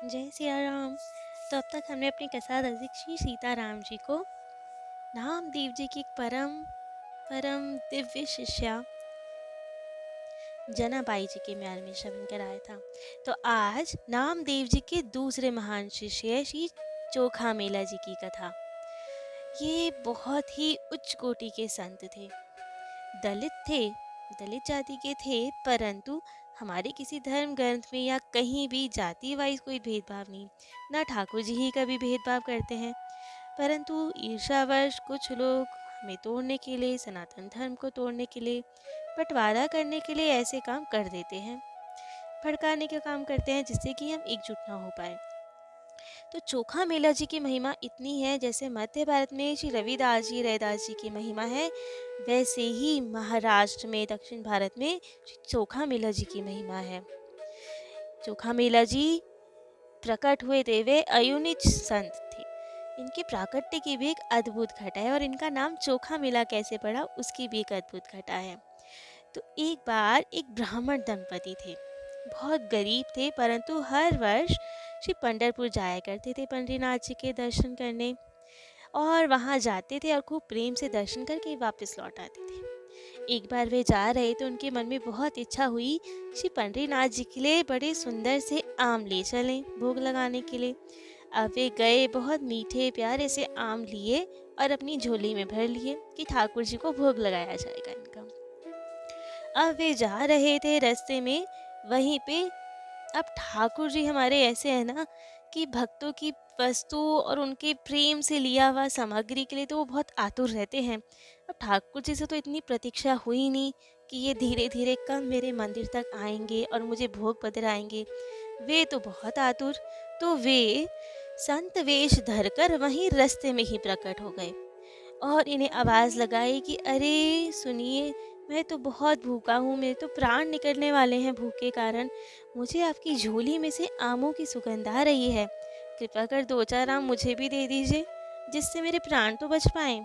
जय सिया राम। तो अब तक हमने अपनी कथा रची श्री सीताराम जी को नामदेव जी की परम परम दिव्य शिष्या जनाबाई जी के म्याल में श्रवण कराया था। तो आज नामदेव जी के दूसरे महान शिष्य श्री चोखा मेला जी की कथा। ये बहुत ही उच्च कोटि के संत थे, दलित जाति के थे, परंतु हमारे किसी धर्म ग्रंथ में या कहीं भी जाति वाइज कोई भेदभाव नहीं। ना ठाकुर जी ही कभी भेदभाव करते हैं, परंतु ईर्ष्यावश कुछ लोग हमें तोड़ने के लिए, सनातन धर्म को तोड़ने के लिए, बंटवारा करने के लिए ऐसे काम कर देते हैं, भड़काने का काम करते हैं जिससे कि हम एकजुट ना हो पाए। तो चोखा मेला जी की महिमा इतनी है, जैसे मध्य भारत में श्री रविदास जी रैदास जी की महिमा है, वैसे ही महाराष्ट्र में, दक्षिण भारत में श्री चोखा मेला जी की महिमा है। चोखा मेला जी प्रकट हुए थे, वे अयुनिच संत थे। इनके प्राकट्य की भी एक अद्भुत घटा है, और इनका नाम चोखा मेला कैसे पड़ा उसकी भी एक अद्भुत घटा है। तो एक बार एक ब्राह्मण दंपति थे, बहुत गरीब थे, परंतु हर वर्ष श्री पंढरपुर जाया करते थे पंडरीनाथ जी के दर्शन करने, और वहाँ जाते थे और खूब प्रेम से दर्शन करके वापस लौट आते थे। एक बार वे जा रहे तो उनके मन में बहुत इच्छा हुई श्री पंडरीनाथ जी के लिए बड़े सुंदर से आम ले चलें भोग लगाने के लिए। अब वे गए, बहुत मीठे प्यारे से आम लिए और अपनी झोली में भर लिए कि ठाकुर जी को भोग लगाया जाएगा इनका। अब वे जा रहे थे, रास्ते में वहीं पे अब ठाकुर जी हमारे ऐसे हैं ना कि भक्तों की वस्तु और उनके प्रेम से लिया हुआ सामग्री के लिए तो वो बहुत आतुर रहते हैं। अब ठाकुर जी से तो इतनी प्रतीक्षा हुई नहीं कि ये धीरे धीरे कब मेरे मंदिर तक आएंगे और मुझे भोग पधराएंगे। वे तो बहुत आतुर, तो वे संत वेश धरकर वहीं रास्ते में ही प्रकट हो गए और इन्हें आवाज़ लगाई कि अरे सुनिए, मैं तो बहुत भूखा हूँ, मेरे तो प्राण निकलने वाले हैं भूख के कारण। मुझे आपकी झोली में से आमों की सुगंध आ रही है, कृपा कर 2-4 आम मुझे भी दे दीजिए, जिससे मेरे प्राण तो बच पाएँ।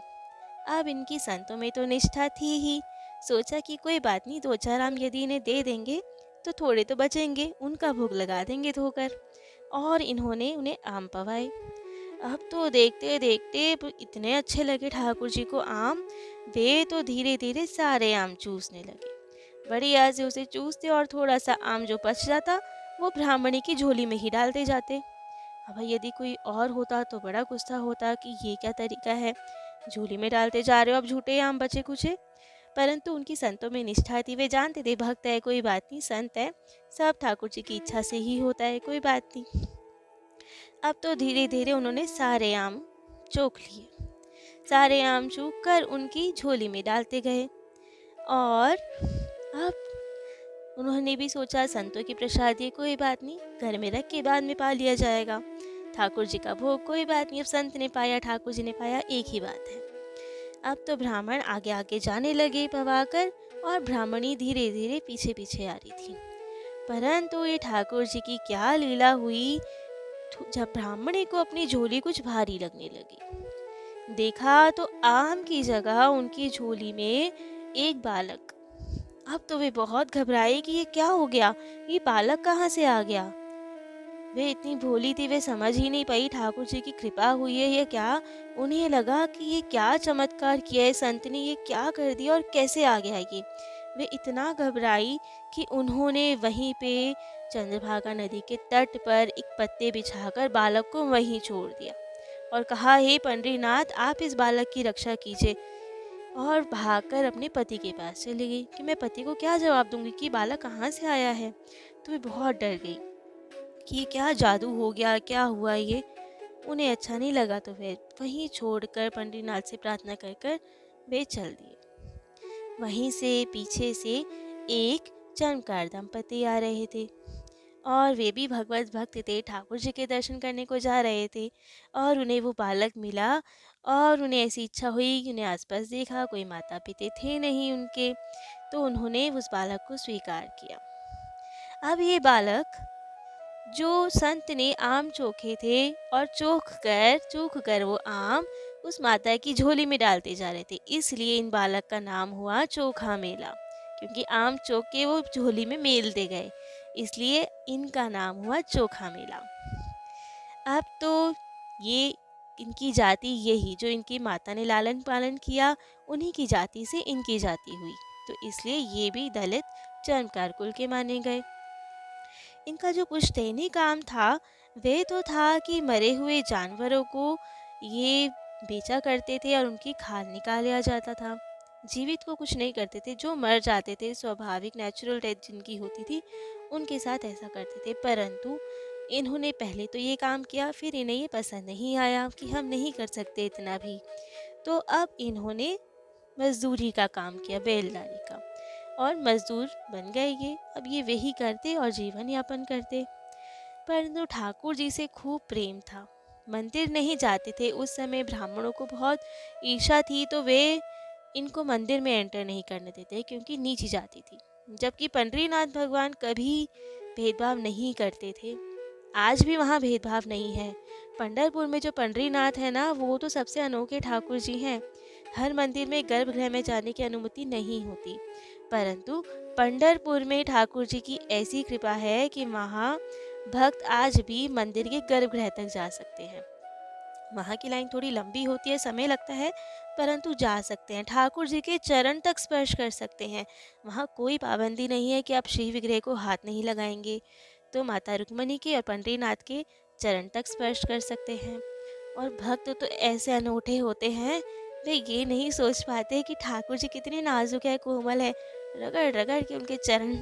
अब इनकी संतों में तो निष्ठा थी ही, सोचा कि कोई बात नहीं, 2-4 आम यदि इन्हें दे देंगे तो थोड़े तो बचेंगे, उनका भोग लगा देंगे धोकर। और इन्होंने उन्हें आम पवाए। अब तो देखते देखते इतने अच्छे लगे ठाकुर जी को आम, वे तो धीरे धीरे सारे आम चूसने लगे। बड़ी आस से उसे चूसते और थोड़ा सा आम जो बच जाता वो ब्राह्मणी की झोली में ही डालते जाते। अब यदि कोई और होता तो बड़ा गुस्सा होता कि ये क्या तरीका है, झोली में डालते जा रहे हो, अब झूठे आम बचे कुचे। परंतु उनकी संतों में निष्ठा थी, वे जानते थे भक्त है, कोई बात नहीं, संत है, सब ठाकुर जी की इच्छा से ही होता है, कोई बात नहीं। अब तो धीरे धीरे उन्होंने सारे आम चोख लिए, सारे आम चूक कर उनकी झोली में डालते गए। और अब उन्होंने भी सोचा संतों की प्रसादी कोई बात नहीं, घर में रख के बाद में पा लिया जाएगा, ठाकुर जी का भोग कोई बात नहीं, अब संत ने पाया ठाकुर जी ने पाया एक ही बात है। अब तो ब्राह्मण आगे आगे जाने लगे पवाकर, और ब्राह्मणी धीरे धीरे पीछे पीछे आ रही थी। परंतु ये ठाकुर जी की क्या लीला हुई, जब ब्राह्मणी को अपनी झोली कुछ भारी लगने लगी, देखा तो आम की जगह उनकी झोली में एक बालक। अब तो वे बहुत घबराए कि ये क्या हो गया, ये बालक कहाँ से आ गया। वे इतनी भोली थी, वे समझ ही नहीं पाई ठाकुर जी की कृपा हुई है या क्या। उन्हें लगा कि ये क्या चमत्कार किया है संत ने, ये क्या कर दिया और कैसे आ गया ये। वे इतना घबराई कि उन्होंने वहीं पे चंद्रभागा नदी के तट पर एक पत्ते बिछाकर बालक को वहीं छोड़ दिया और कहा, हे पंडरीनाथ, आप इस बालक की रक्षा कीजिए। और भागकर अपने पति के पास चली गई कि मैं पति को क्या जवाब दूंगी कि बालक कहाँ से आया है। तो वे बहुत डर गई कि ये क्या जादू हो गया, क्या हुआ ये। उन्हें अच्छा नहीं लगा, तो वे वहीं छोड़कर पंडरीनाथ से प्रार्थना कर कर वे चल दिए। वहीं से पीछे से एक चमत्कार दंपति आ रहे थे, और वे भी भगवत भक्त थे, ठाकुर जी के दर्शन करने को जा रहे थे। और उन्हें वो बालक मिला, और उन्हें ऐसी इच्छा हुई कि उन्हें आसपास देखा, कोई माता पिता थे नहीं उनके, तो उन्होंने उस बालक को स्वीकार किया। अब ये बालक, जो संत ने आम चोखे थे और चूख कर वो आम उस माता की झोली में डालते जा रहे थे, इसलिए इन बालक का नाम हुआ चोखा मेला, क्योंकि आम चोख के वो झोली में मेलते गए, इसलिए इनका नाम हुआ चोखा मेला। अब तो ये इनकी जाति, यही जो इनकी माता ने लालन पालन किया, उन्हीं की जाति से इनकी जाति हुई, तो इसलिए ये भी दलित चर्मकार कुल के माने गए। इनका जो पुश्तैनी काम था वह तो था कि मरे हुए जानवरों को ये बेचा करते थे और उनकी खाल निकाल लिया जाता था। जीवित को कुछ नहीं करते थे, जो मर जाते थे, स्वाभाविक नेचुरल डेथ जिनकी होती थी, उनके साथ ऐसा करते थे। परंतु इन्होंने पहले तो ये काम किया, फिर इन्हें ये पसंद नहीं आया कि हम नहीं कर सकते इतना भी, तो अब इन्होंने मजदूरी का काम किया, बैलदारी का, और मजदूर बन गए ये। अब ये वही करते और जीवन यापन करते। परंतु ठाकुर जी से खूब प्रेम था, मंदिर नहीं जाते थे। उस समय ब्राह्मणों को बहुत ईर्ष्या थी, तो वे इनको मंदिर में एंटर नहीं करने देते क्योंकि नीची जाति थी। जबकि पंडरीनाथ भगवान कभी भेदभाव नहीं करते थे। आज भी वहाँ भेदभाव नहीं है। पंढरपुर में जो पंडरीनाथ है ना, वो तो सबसे अनोखे ठाकुर जी हैं। हर मंदिर में गर्भगृह में जाने की अनुमति नहीं होती, परंतु पंढरपुर में ठाकुर जी की ऐसी कृपा है कि वहाँ भक्त आज भी मंदिर के गर्भगृह तक जा सकते हैं। वहाँ की लाइन थोड़ी लंबी होती है, समय लगता है, परंतु जा सकते हैं, ठाकुर जी के चरण तक स्पर्श कर सकते हैं। वहाँ कोई पाबंदी नहीं है कि आप श्री विग्रह को हाथ नहीं लगाएंगे, तो माता रुक्मणी के और पंडरीनाथ के चरण तक स्पर्श कर सकते हैं। और भक्त तो ऐसे अनूठे होते हैं, वे ये नहीं सोच पाते कि ठाकुर जी कितने नाजुक है, कोमल है, रगड़ रगड़ के उनके चरण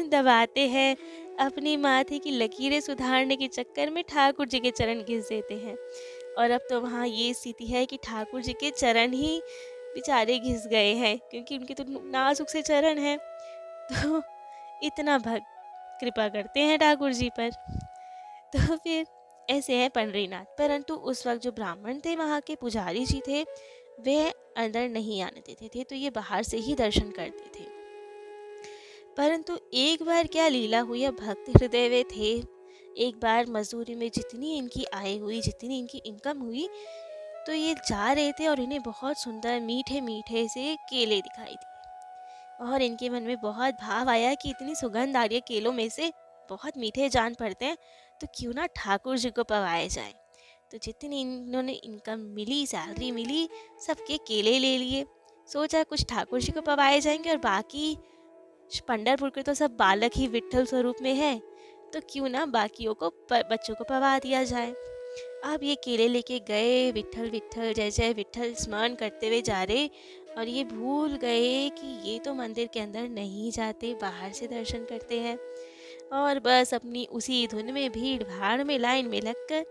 दबाते हैं। अपनी माथे की लकीरें सुधारने के चक्कर में ठाकुर जी के चरण घिस देते हैं। और अब तो वहाँ ये स्थिति है कि ठाकुर जी के चरण ही बेचारे घिस गए हैं, क्योंकि उनके तो नाजुक से चरण हैं। तो इतना भक्त कृपा करते हैं ठाकुर जी पर। तो फिर ऐसे हैं पंडरीनाथ। परंतु उस वक्त जो ब्राह्मण थे, वहाँ के पुजारी जी थे, वे अंदर नहीं आने देते थे, तो ये बाहर से ही दर्शन करते थे। परंतु एक बार क्या लीला हुई, अब भक्त हृदय वे थे। एक बार मजदूरी में जितनी इनकी आय हुई, जितनी इनकी इनकम हुई, तो ये जा रहे थे और इन्हें बहुत सुंदर मीठे मीठे से केले दिखाई दिए, और इनके मन में बहुत भाव आया कि इतनी सुगंध आ रही है केलों में से, बहुत मीठे जान पड़ते हैं, तो क्यों ना ठाकुर जी को पवाए जाए। तो जितनी इन्होंने इनकम मिली, सैलरी मिली, सबके केले ले लिए। सोचा कुछ ठाकुर जी को पवाए जाएंगे, और बाकी पंढरपुर के तो सब बालक ही विट्ठल स्वरूप में है, तो क्यों ना बाकियों को बच्चों को पवा दिया जाए। अब ये केले लेके गए, विट्ठल विट्ठल जय जय विट्ठल स्मरण करते हुए जा रहे, और ये भूल गए कि ये तो मंदिर के अंदर नहीं जाते, बाहर से दर्शन करते हैं। और बस अपनी उसी धुन में भीड़ भाड़ में लाइन में लगकर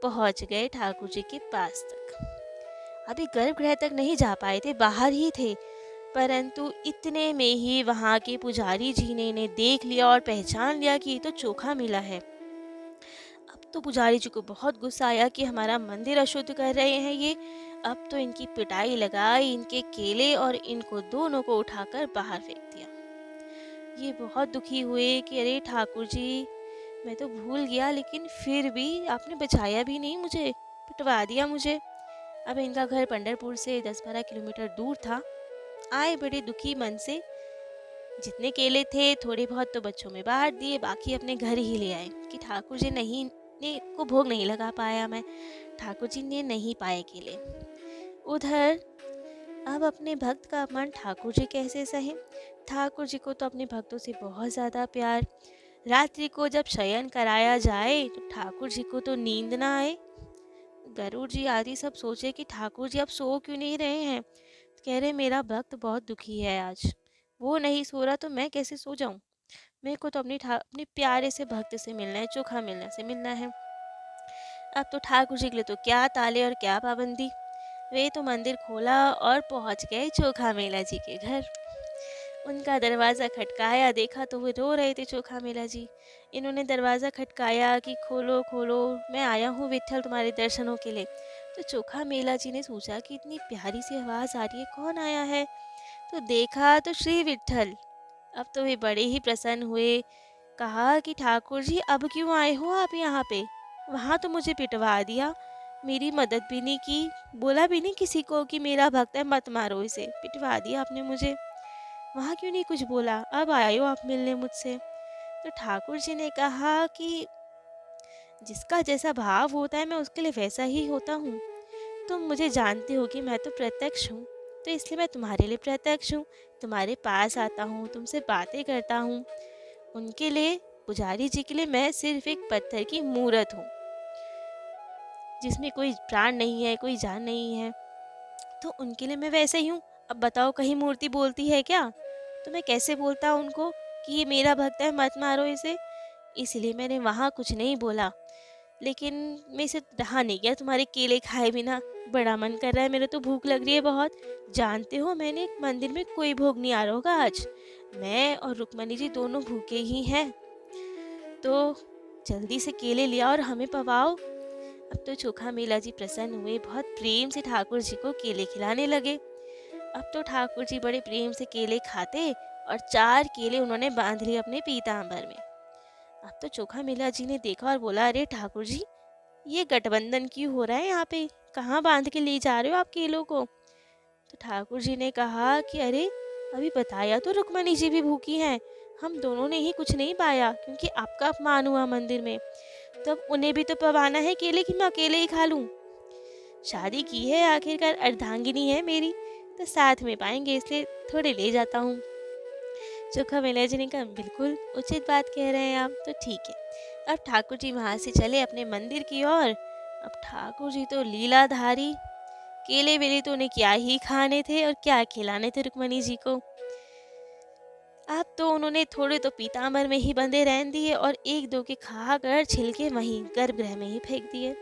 पहुंच गए ठाकुर जी के पास तक। अभी गर्भगृह तक नहीं जा पाए थे, बाहर ही थे, परंतु इतने में ही वहाँ के पुजारी जी ने इन्हें देख लिया और पहचान लिया कि ये तो चोखा मिला है। अब तो पुजारी जी को बहुत गुस्सा आया कि हमारा मंदिर अशुद्ध कर रहे हैं ये। अब तो इनकी पिटाई लगाई, इनके केले और इनको दोनों को उठाकर बाहर फेंक दिया। ये बहुत दुखी हुए कि अरे ठाकुर जी, मैं तो भूल गया, लेकिन फिर भी आपने बचाया भी नहीं, मुझे पिटवा दिया मुझे। अब इनका घर पंढरपुर से 10-12 किलोमीटर दूर था। आए बड़े दुखी मन से, जितने केले थे थोड़े बहुत तो बच्चों में बांट दिए, बाकी अपने घर ही ले आए कि ठाकुर जी नहीं ने को भोग नहीं लगा पाया मैं, ठाकुर जी ने नहीं पाए केले। उधर अब अपने भक्त का अपमान ठाकुर जी कैसे सहे। ठाकुर जी को तो अपने भक्तों से बहुत ज़्यादा प्यार। रात्रि को जब शयन कराया जाए तो ठाकुर जी को तो नींद ना आए। गरुड़ जी आदि सब सोचे कि ठाकुर जी अब सो क्यों नहीं रहे हैं। कह रहे मेरा भक्त बहुत दुखी है आज, वो नहीं सो रहा तो मैं कैसे सो जाऊं। मेरे को तो अपने प्यारे से भक्त से मिलना है, चोखा मिलना से मिलना है। अब तो ठाकुर जी के लिए तो क्या ताले और क्या पाबंदी। वे तो मंदिर खोला और पहुंच गए चोखा मेला जी के घर। उनका दरवाज़ा खटकाया, देखा तो वो रो रहे थे चोखा मेला जी। इन्होंने दरवाज़ा खटकाया कि खोलो खोलो, मैं आया हूँ विट्ठल तुम्हारे दर्शनों के लिए। तो चोखा मेला जी ने सोचा कि इतनी प्यारी सी आवाज़ आ रही है, कौन आया है। तो देखा तो श्री विट्ठल। अब तो वे बड़े ही प्रसन्न हुए। कहा कि ठाकुर जी अब क्यों आए हो आप यहाँ पे, वहाँ तो मुझे पिटवा दिया, मेरी मदद भी नहीं की, बोला भी नहीं किसी को कि मेरा भक्त है मत मारो इसे, पिटवा दिया आपने मुझे। वहाँ क्यों नहीं कुछ बोला, अब आए हो आप मिलने मुझसे। तो ठाकुर जी ने कहा कि जिसका जैसा भाव होता है मैं उसके लिए वैसा ही होता हूँ। तुम मुझे जानते हो कि मैं तो प्रत्यक्ष हूँ, तो इसलिए मैं तुम्हारे लिए प्रत्यक्ष हूँ। तुम्हारे पास आता हूँ, तुमसे बातें करता हूँ। उनके लिए, पुजारी जी के लिए मैं सिर्फ एक पत्थर की मूरत हूँ, जिसमें कोई प्राण नहीं है, कोई जान नहीं है। तो उनके लिए मैं वैसे ही हूँ। अब बताओ, कहीं मूर्ति बोलती है क्या? तो मैं कैसे बोलता उनको कि ये मेरा भक्त है, मत मारो इसे। इसलिए मैंने वहाँ कुछ नहीं बोला। लेकिन मैं इसे रहा नहीं गया तुम्हारे केले खाए बिना। बड़ा मन कर रहा है, मेरे तो भूख लग रही है बहुत। जानते हो, मैंने मंदिर में कोई भोग नहीं आ रहा होगा आज। मैं और रुक्मणी जी दोनों भूखे ही हैं। तो जल्दी से केले लिया और हमें पवाओ। अब तो चोखा मेला जी प्रसन्न हुए, बहुत प्रेम से ठाकुर जी को केले खिलाने लगे। अब तो ठाकुर जी बड़े प्रेम से केले खाते और 4 केले उन्होंने बांध लिए अपने पीताम्बर में। अब तो चोखा मेला जी ने देखा और बोला, अरे ठाकुर जी, ये गठबंधन क्यों हो रहा है यहाँ पे? कहाँ बांध के ले जा रहे हो आप केलों को? तो ठाकुर जी ने कहा कि अरे, अभी बताया तो रुक्मणी जी भी भूखी हैं। हम दोनों ने ही कुछ नहीं पाया क्योंकि आपका अपमान हुआ मंदिर में। तब उन्हें भी तो पवाना है केले, कि मैं अकेले ही खा लूं? शादी की है, आखिरकार अर्धांगिनी है मेरी, तो साथ में पाएंगे, इसलिए थोड़े ले जाता हूँ। चोखा मेला जी ने कहा, बिल्कुल उचित बात कह रहे हैं आप, तो ठीक है। अब ठाकुर जी वहां से चले अपने मंदिर की ओर। अब ठाकुर जी तो लीलाधारी, केले वेले तो उन्हें क्या ही खाने थे और क्या खिलाने थे रुक्मणी जी को। अब तो उन्होंने थोड़े तो पीताम्बर में ही बंधे रहने दिए और एक दो के खाकर छिलके वहीं गर्भगृह में ही फेंक दिए।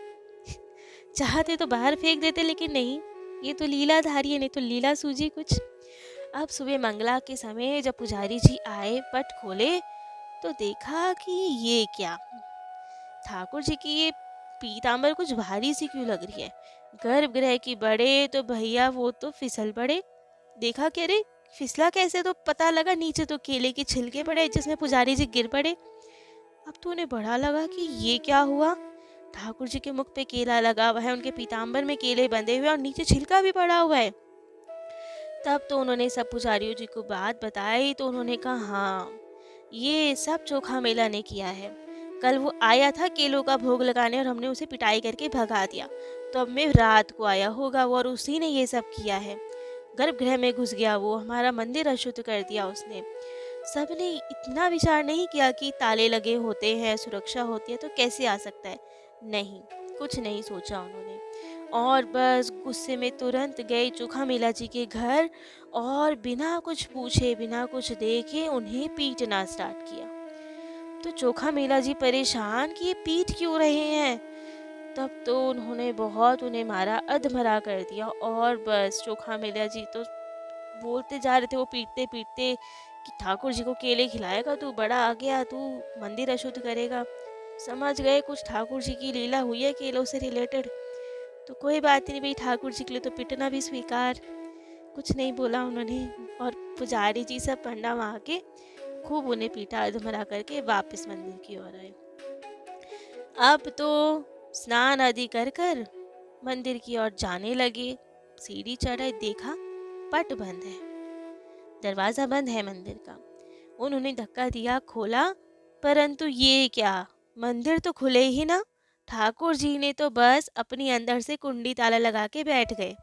चाहते तो बाहर फेंक देते, लेकिन नहीं, ये तो लीलाधारी है, नहीं तो लीला सूझी कुछ। अब सुबह मंगला के समय जब पुजारी जी आए, पट खोले, तो देखा कि ये क्या, ठाकुर जी की ये पीताम्बर कुछ भारी सी क्यों लग रही है। गर्भगृह की बड़े तो भैया वो तो फिसल पड़े। देखा कि अरे, फिसला कैसे? तो पता लगा नीचे तो केले के छिलके पड़े जिसमें पुजारी जी गिर पड़े। अब तो उन्हें बड़ा लगा कि ये क्या हुआ। ठाकुर जी के मुख पे केला लगा हुआ है, उनके पीताम्बर में केले बंधे हुए और नीचे छिलका भी पड़ा हुआ है। तब तो उन्होंने सब पुजारियों जी को बात बताई, तो उन्होंने कहा, हाँ, ये सब चोखा मेला ने किया है। कल वो आया था केलों का भोग लगाने और हमने उसे पिटाई करके भगा दिया। तो अब मैं रात को आया होगा वो, और उसी ने ये सब किया है। गर्भगृह में घुस गया वो, हमारा मंदिर अशुद्ध कर दिया उसने। सबने इतना विचार नहीं किया कि ताले लगे होते हैं, सुरक्षा होती है, तो कैसे आ सकता है। नहीं, कुछ नहीं सोचा उन्होंने, और बस गुस्से में तुरंत गए चोखा मेला जी के घर और बिना कुछ पूछे, बिना कुछ देखे उन्हें पीटना स्टार्ट किया। तो चोखा मेला जी परेशान कि ये पीट क्यों रहे हैं। तब तो उन्होंने बहुत उन्हें मारा, अधमरा कर दिया। और बस चोखा मेला जी तो बोलते जा रहे थे वो पीटते पीटते कि ठाकुर जी को केले खिलाएगा तू, बड़ा आ गया तू, मंदिर अशुद्ध करेगा। समझ गए कुछ ठाकुर जी की लीला हुई है केलों से रिलेटेड। तो कोई बात नहीं भाई, ठाकुर जी के लिए तो पिटना भी स्वीकार। कुछ नहीं बोला उन्होंने। और पुजारी जी सब पंडा वहाँ के खूब उन्हें पीटा, अधमरा करके वापस मंदिर की ओर आए। अब तो स्नान आदि कर कर मंदिर की ओर जाने लगे। सीढ़ी चढ़े, देखा पट बंद है, दरवाजा बंद है मंदिर का। उन्होंने धक्का दिया, खोला, परंतु ये क्या, मंदिर तो खुले ही ना। ठाकुर जी ने तो बस अपनी अंदर से कुंडी ताला लगा के बैठ गए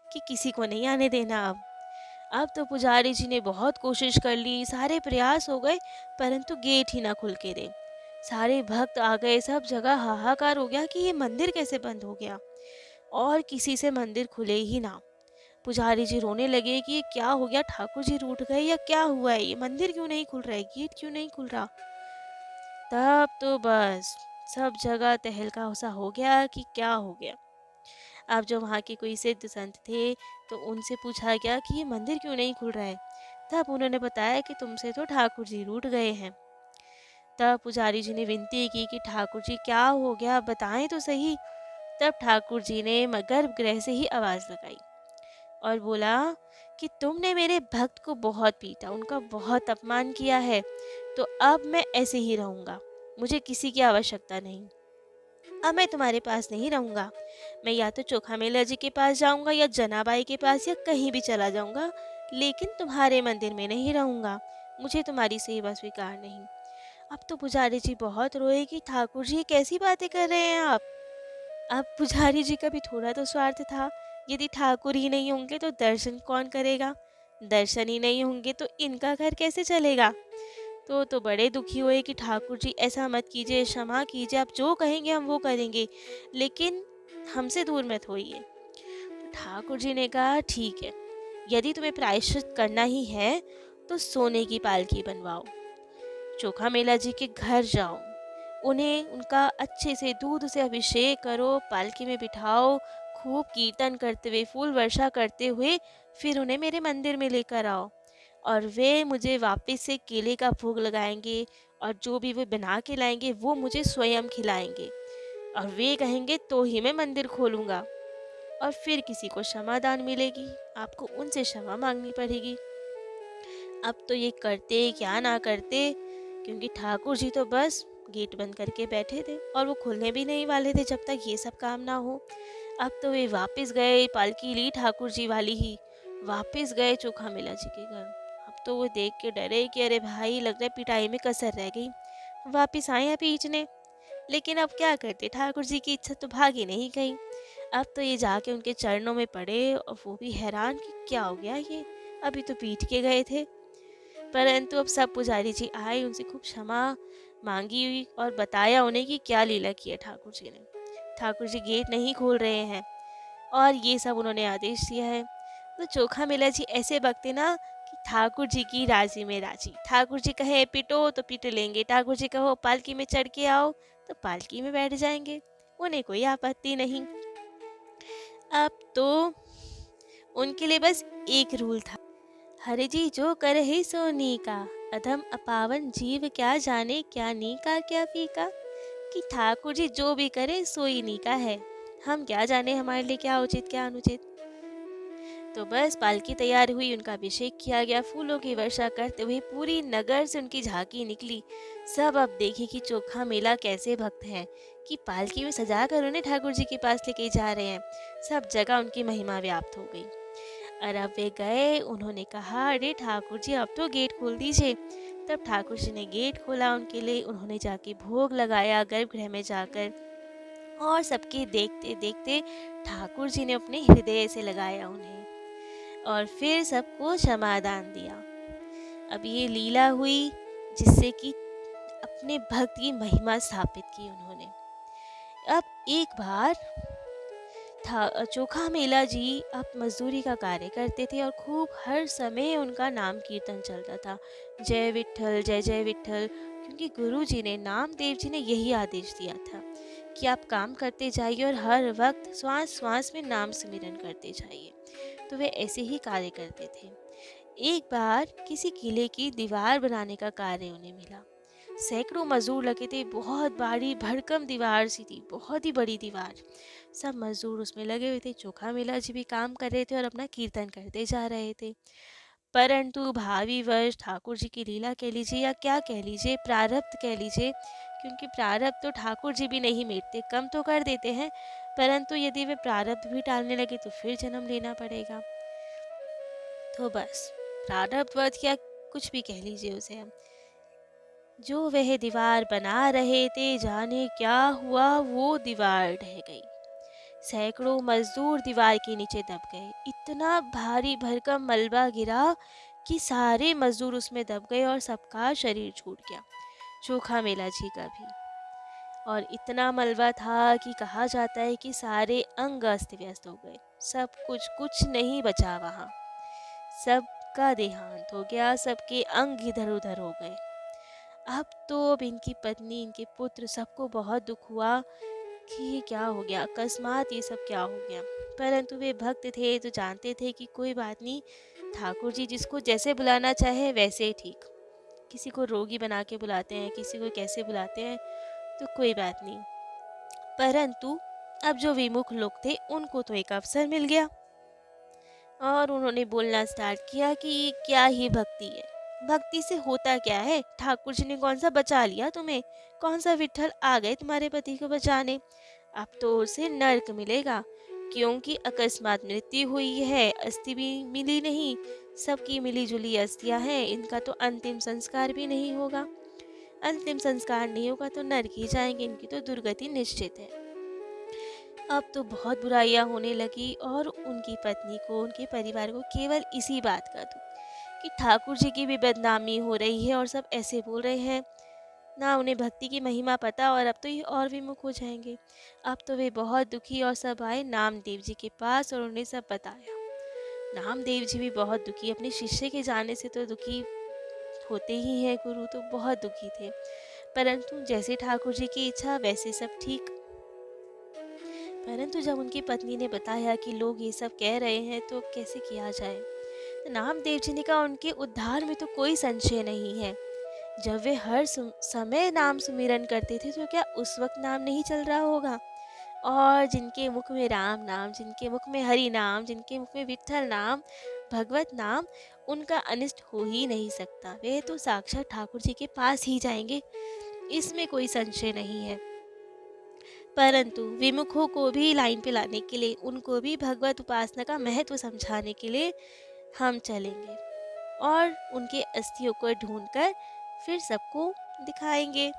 कि किसी को नहीं आने देना। अब तो पुजारी जी ने बहुत कोशिश कर ली, सारे प्रयास हो गए, परंतु गेट ही ना खुल के दे। सारे भक्त आ गए, सब जगह हाहाकार हो गया कि ये मंदिर कैसे बंद हो गया, और किसी से मंदिर खुले ही ना। पुजारी जी रोने लगे कि ये क्या हो गया, ठाकुर जी रूठ गए या क्या हुआ है, ये मंदिर क्यों नहीं खुल रहा है, गेट क्यों नहीं खुल रहा। तब तो बस सब जगह तहलका सा हो गया कि क्या हो गया। अब जो वहाँ के कोई सिद्ध संत थे, तो उनसे पूछा गया कि ये मंदिर क्यों नहीं खुल रहा है। तब उन्होंने बताया कि तुमसे तो ठाकुर जी रूठ गए हैं। तब पुजारी जी ने विनती की कि ठाकुर जी क्या हो गया, बताएं तो सही। तब ठाकुर जी ने गर्भगृह से ही आवाज़ लगाई और बोला कि तुमने मेरे भक्त को बहुत पीटा, उनका बहुत अपमान किया है, तो अब मैं ऐसे ही रहूँगा, मुझे किसी की आवश्यकता नहीं। अब मैं तुम्हारे पास नहीं रहूँगा, मैं या तो चोखा मेला जी के पास जाऊँगा या जनाबाई के पास या कहीं भी चला जाऊँगा, लेकिन तुम्हारे मंदिर में नहीं रहूँगा। मुझे तुम्हारी सेवा स्वीकार नहीं। अब तो पुजारी जी बहुत रोए कि ठाकुर जी ये कैसी बातें कर रहे हैं आप। अब पुजारी जी का भी थोड़ा तो स्वार्थ था। यदि ठाकुर ही नहीं होंगे तो दर्शन कौन करेगा? दर्शन ही नहीं होंगे तो इनका घर कैसे चलेगा? तो बड़े दुखी हुए कि ठाकुर जी ऐसा मत कीजिए, क्षमा कीजिए, आप जो कहेंगे हम वो करेंगे, लेकिन हमसे दूर मत होइए। तो ठाकुर जी ने कहा ठीक है, यदि तुम्हें प्रायश्चित करना ही है तो सोने की पालकी बनवाओ, चोखा मेला जी के घर जाओ, उन्हें उनका अच्छे से दूध से अभिषेक करो, पालकी में बिठाओ, खूब कीर्तन करते हुए, फूल वर्षा करते हुए फिर उन्हें मेरे मंदिर में लेकर आओ, और वे मुझे वापस से केले का भोग लगाएंगे, और जो भी वे बना के लाएंगे वो मुझे स्वयं खिलाएंगे, और वे कहेंगे तो ही मैं मंदिर खोलूंगा। और फिर किसी को क्षमा दान मिलेगी, आपको उनसे क्षमा मांगनी पड़ेगी। अब तो ये करते क्या ना करते, क्योंकि ठाकुर जी तो बस गेट बंद करके बैठे थे और वो खुलने भी नहीं वाले थे जब तक ये सब काम ना हो। अब तो वे वापस गए, पालकी ली ठाकुर जी वाली ही, वापस गए चोखा मेला जी के घर। अब तो वो देख के डरे कि अरे भाई, लग रहा है पिटाई में कसर रह गई। वापस आए हैं पीछने, लेकिन अब क्या करते, ठाकुर जी की इच्छा तो भागी नहीं गई। अब तो ये जाके उनके चरणों में पड़े और वो भी हैरान कि क्या हो गया ये, अभी तो पीट के गए थे। परंतु अब सब पुजारी जी आए, उनसे खूब क्षमा मांगी हुई और बताया उन्हें कि क्या लीला की है ठाकुर जी ने। ठाकुर जी गेट नहीं खोल रहे हैं और ये सब उन्होंने आदेश दिया है। तो चोखा मेला जी ऐसे बकते ना कि ठाकुर जी की राजी में राजी। ठाकुर जी कहे पिटो तो पिट लेंगे, ठाकुर जी कहो पालकी में चढ़ के आओ तो पालकी में बैठ जाएंगे, उन्हें कोई आपत्ति नहीं। अब तो उनके लिए बस एक रूल था, हरि जी जो करहि सो नीका, अधम अपावन जीव क्या जाने, क्या नीका क्या फीका। कि ठाकुर जी जो भी करे सो ही नीका है, हम क्या जाने हमारे लिए क्या उचित क्या अनुचित। तो बस पालकी तैयार हुई, उनका अभिषेक किया गया, फूलों की वर्षा करते हुए पूरी नगर से उनकी झांकी निकली। सब अब देखे कि चोखा मेला कैसे भक्त हैं, कि पालकी में सजा कर उन्हें ठाकुर जी के पास लेके जा रहे हैं। सब जगह उनकी महिमा व्याप्त हो गई। और अब वे गए, उन्होंने कहा अरे ठाकुर जी अब तो गेट खोल दीजिए। तब ठाकुर जी ने गेट खोला उनके लिए, उन्होंने जाके भोग लगाया गर्भगृह में जाकर, और सबके देखते देखते ठाकुर जी ने अपने हृदय से लगाया उन्हें, और फिर सबको क्षमादान दिया। अब ये लीला हुई जिससे कि अपने भक्त की महिमा स्थापित की उन्होंने। अब एक बार था, चोखा मेला जी अब मजदूरी का कार्य करते थे और खूब हर समय उनका नाम कीर्तन चलता था, जय विठ्ठल जय जय विठ्ठल। क्योंकि गुरु जी ने, नामदेव जी ने यही आदेश दिया था कि आप काम करते जाइए और हर वक्त श्वास श्वास में नाम सिमरन करते जाइए। तो वे ऐसे ही कार्य करते थे। एक बार किसी किले की दीवार बनाने का कार्य उन्हें मिला। सैकड़ों मजदूर लगे थे, बहुत भारी भरकम दीवार सी थी, बहुत ही बड़ी दीवार। सब मजदूर उसमें लगे हुए थे, चोखा मेला जी भी काम कर रहे थे और अपना कीर्तन करते जा रहे थे। परंतु भावी वर्ष ठाकुर जी की लीला कह लीजिए या क्या कह लीजिए, प्रारब्ध कह लीजिए, क्योंकि प्रारब्ध तो ठाकुर जी भी नहीं मिटते, कम तो कर देते हैं, परंतु यदि वे प्रारब्ध भी टालने लगे तो फिर जन्म लेना पड़ेगा। तो बस प्रारब्धवत या कुछ भी कह लीजिए उसे हम, जो वह दीवार बना रहे थे, जाने क्या हुआ, वो दीवार ढह गई। सैकड़ों मजदूर दीवार के नीचे दब गए, इतना भारी भरकम मलबा गिरा कि सारे मजदूर उसमें दब गए और सबका शरीर छूट गया, चोखा मेला जी का भी। और इतना मलबा था कि कहा जाता है कि सारे अंग अस्त व्यस्त हो गए, सब कुछ नहीं बचा वहाँ। सबका देहांत हो गया, सबके अंग इधर उधर हो गए। अब इनकी पत्नी, इनके पुत्र, सबको बहुत दुख हुआ कि ये क्या हो गया, अकस्मात ये सब क्या हो गया। परंतु वे भक्त थे तो जानते थे कि कोई बात नहीं, ठाकुर जी जिसको जैसे बुलाना चाहे वैसे ही ठीक। किसी को रोगी बना के बुलाते हैं, किसी को कैसे बुलाते हैं, तो कोई बात नहीं। परंतु अब जो विमुख लोग थे उनको तो एक अवसर मिल गया, और उन्होंने बोलना स्टार्ट किया कि ये क्या ही भक्ति है, भक्ति से होता क्या है, ठाकुर जी ने कौन सा बचा लिया तुम्हें, कौन सा विठ्ठल आ गए तुम्हारे पति को बचाने, अब तो उसे नर्क मिलेगा, क्योंकि अकस्मात मृत्यु हुई है, अस्थि भी मिली नहीं, सबकी मिली जुली अस्थियां हैं, इनका तो अंतिम संस्कार भी नहीं होगा। अंतिम संस्कार नहीं होगा तो नरक ही जाएंगे, इनकी तो दुर्गति निश्चित है। अब तो बहुत बुराइयां होने लगी और उनकी पत्नी को, उनके परिवार को केवल इसी बात का दुख कि ठाकुर जी की भी बदनामी हो रही है और सब ऐसे बोल रहे हैं। ना उन्हें भक्ति की महिमा पता और अब तो ये और विमुख हो जाएंगे। अब तो वे बहुत दुखी और सब आए नामदेव जी के पास और उन्हें सब बताया। नामदेव जी भी बहुत दुखी, अपने शिष्य के जाने से तो दुखी होते ही हैं, गुरु तो बहुत दुखी थे। परंतु जैसे ठाकुर जी की इच्छा वैसे सब ठीक। परंतु जब उनकी पत्नी ने बताया कि लोग ये सब कह रहे हैं तो कैसे किया जाए, तो नामदेव जी ने कहा उनके उद्धार में तो कोई संशय नहीं है। जब वे हर समय नाम सुमिरन करते थे तो क्या उस वक्त नाम नहीं चल रहा होगा? और जिनके मुख में राम नाम, जिनके मुख में हरि नाम, जिनके मुख में विठ्ठल नाम, भगवत नाम, उनका अनिष्ट हो ही नहीं सकता। वे तो साक्षात ठाकुर जी के पास ही जाएंगे, इसमें कोई संशय नहीं है। परंतु विमुखों को भी लाइन पे लाने के लिए, उनको भी भगवत उपासना का महत्व समझाने के लिए हम चलेंगे और उनके अस्थियों को ढूंढकर फिर सबको दिखाएंगे।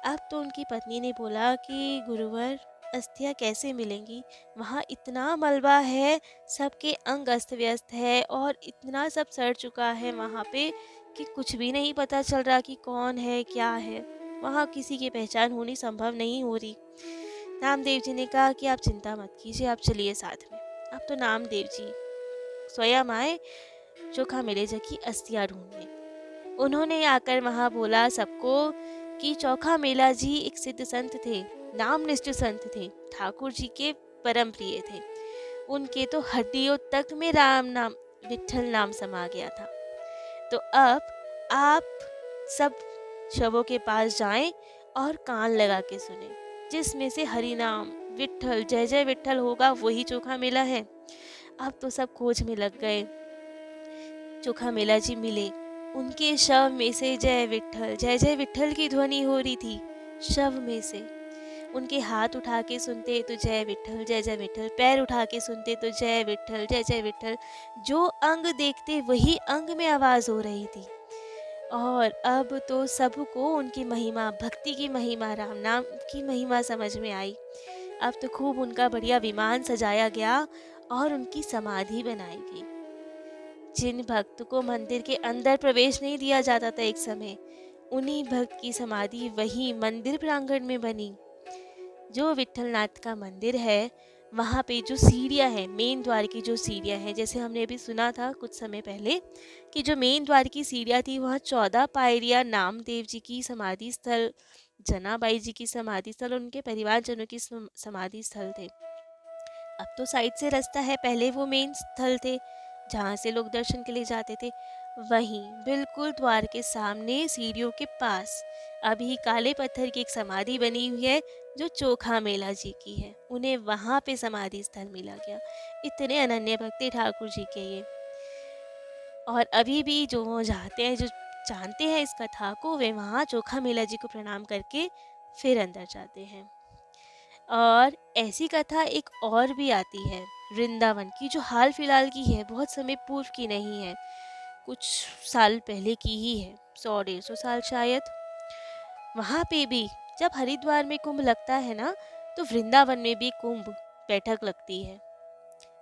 अब तो उनकी पत्नी ने बोला कि गुरुवर, अस्थियां कैसे मिलेंगी? वहाँ इतना मलबा है, सबके अंग अस्त व्यस्त है और इतना सब सड़ चुका है वहाँ पे कि कुछ भी नहीं पता चल रहा कि कौन है क्या है। वहाँ किसी की पहचान होनी संभव नहीं हो रही। नामदेव जी ने कहा कि आप चिंता मत कीजिए, आप चलिए साथ में। अब तो नामदेव जी स्वयं आए चोखा मेलेजा की अस्थियां ढूंढने। उन्होंने आकर वहां बोला सबको कि चोखा मेला जी एक सिद्ध संत थे, नामनिष्ठ संत थे, ठाकुर जी के परम प्रिय थे। उनके तो हड्डियों तक में राम नाम, विठ्ठल नाम समा गया था। तो अब आप सब शवों के पास जाएं और कान लगा के सुने, जिसमें से हरि नाम, विठ्ठल, जय जय विठ्ठल होगा वही चोखा मेला है। अब तो सब खोज में लग गए। चोखा मेला जी मिले, उनके शव में से जय जय विठ्ठल की ध्वनि हो रही थी। शव में से उनके हाथ उठा के सुनते तो जय जय विठ्ठल, पैर उठा के सुनते तो जय जय विठ्ठल। जो अंग देखते वही अंग में आवाज हो रही थी। और अब तो सबको उनकी महिमा, भक्ति की महिमा, राम नाम की महिमा समझ में आई। अब तो खूब उनका बढ़िया विमान सजाया गया और उनकी समाधि बनाई गई। जिन भक्त को मंदिर के अंदर प्रवेश नहीं दिया जाता था एक समय, उन्हीं भक्त की समाधि वही मंदिर प्रांगण में बनी। जो विठ्ठलनाथ का मंदिर है वहाँ पे जो सीढ़ियाँ हैं, मेन द्वार की जो सीढ़ियाँ हैं, जैसे हमने अभी सुना था कुछ समय पहले कि जो मेन द्वार की सीढ़ियाँ थी वहाँ 14 पायरियाँ नामदेव जी की समाधि स्थल, जनाबाई जी की समाधि स्थल और उनके परिवारजनों की समाधि स्थल थे। अब तो साइड से रास्ता है, पहले वो मेन स्थल थे जहाँ से लोग दर्शन के लिए जाते थे। वहीं बिल्कुल द्वार के सामने सीढ़ियों के पास अभी काले पत्थर की एक समाधि बनी हुई है जो चोखा मेला जी की है। उन्हें वहाँ पे समाधि स्थल मिला गया। इतने अनन्य भक्ति ठाकुर जी के ये। और अभी भी जो जाते हैं, जो जानते हैं इस कथा को, वे वहाँ चोखा मेला जी को प्रणाम करके फिर अंदर जाते हैं। और ऐसी कथा एक और भी आती है वृंदावन की, जो हाल फिलहाल की है, बहुत समय पूर्व की नहीं है, कुछ साल पहले की ही है, 100-150 साल शायद। वहाँ पे भी जब हरिद्वार में कुंभ लगता है ना, तो वृंदावन में भी कुंभ बैठक लगती है।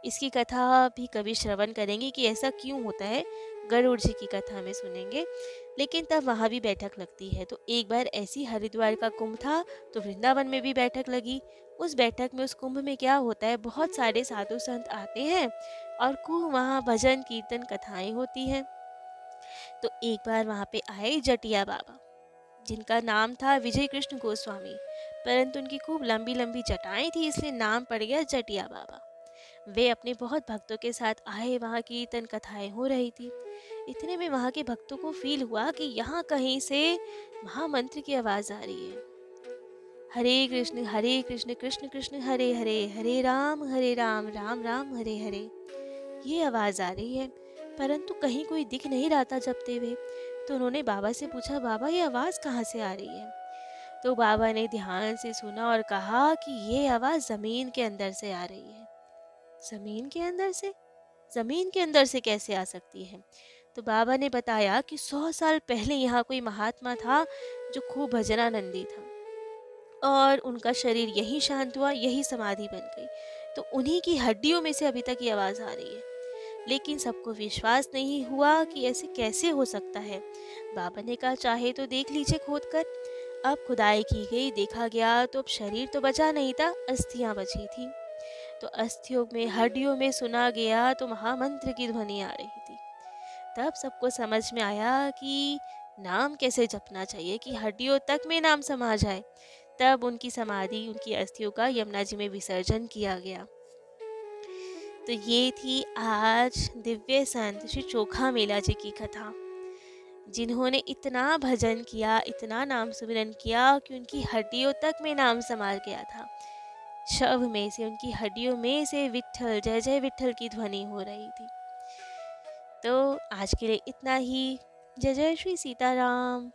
इसकी कथा भी कभी श्रवण करेंगे कि ऐसा क्यों होता है, गरुड़ जी की कथा में सुनेंगे। लेकिन तब वहाँ भी बैठक लगती है। तो एक बार ऐसी हरिद्वार का कुंभ था तो वृंदावन में भी बैठक लगी। उस बैठक में, उस कुंभ में क्या होता है, बहुत सारे साधु संत आते हैं और खूब वहाँ भजन कीर्तन कथाएं होती हैं। तो एक बार वहाँ पे आए जटिया बाबा, जिनका नाम था विजय कृष्ण गोस्वामी, परंतु उनकी खूब लंबी लंबी जटाएं थी इसलिए नाम पड़ गया जटिया बाबा। वे अपने बहुत भक्तों के साथ आए, वहाँ कीर्तन कथाएं हो रही थी। इतने में वहाँ के भक्तों को फील हुआ कि यहाँ कहीं से महामंत्र की आवाज आ रही है, हरे कृष्ण कृष्ण कृष्ण हरे हरे, हरे राम राम राम हरे हरे। ये आवाज आ रही है, परंतु कहीं कोई दिख नहीं रहा था जपते हुए। तो उन्होंने बाबा से पूछा, बाबा ये आवाज कहाँ से आ रही है? तो बाबा ने ध्यान से सुना और कहा कि ये आवाज जमीन के अंदर से आ रही है। जमीन के अंदर से? जमीन के अंदर से कैसे आ सकती है? तो बाबा ने बताया कि 100 साल पहले यहाँ कोई महात्मा था जो खूब भजनानंदी था, और उनका शरीर यहीं शांत हुआ, यही समाधि बन गई। तो उन्हीं की हड्डियों में से अभी तक ये आवाज़ आ रही है। लेकिन सबको विश्वास नहीं हुआ कि ऐसे कैसे हो सकता है। बाबा ने कहा चाहे तो देख लीजिए खोद कर। अब खुदाई की गई, देखा गया तो अब शरीर तो बचा नहीं था, अस्थियां बची थी। तो अस्थियों में, हड्डियों में सुना गया तो महामंत्र की ध्वनि आ रही थी। तब सबको समझ में आया कि नाम कैसे जपना चाहिए कि हड्डियों तक में नाम समा जाए। तब उनकी समाधि, उनकी अस्थियों का यमुना जी में विसर्जन किया गया। तो ये थी आज दिव्य संत श्री चोखा मेला जी की कथा, जिन्होंने इतना भजन किया, इतना नाम सुमिरन किया कि उनकी हड्डियों तक में नाम समा गया था। शव में से, उनकी हड्डियों में से विट्ठल, जय जय विट्ठल की ध्वनि हो रही थी। तो आज के लिए इतना ही। जय जय श्री सीताराम।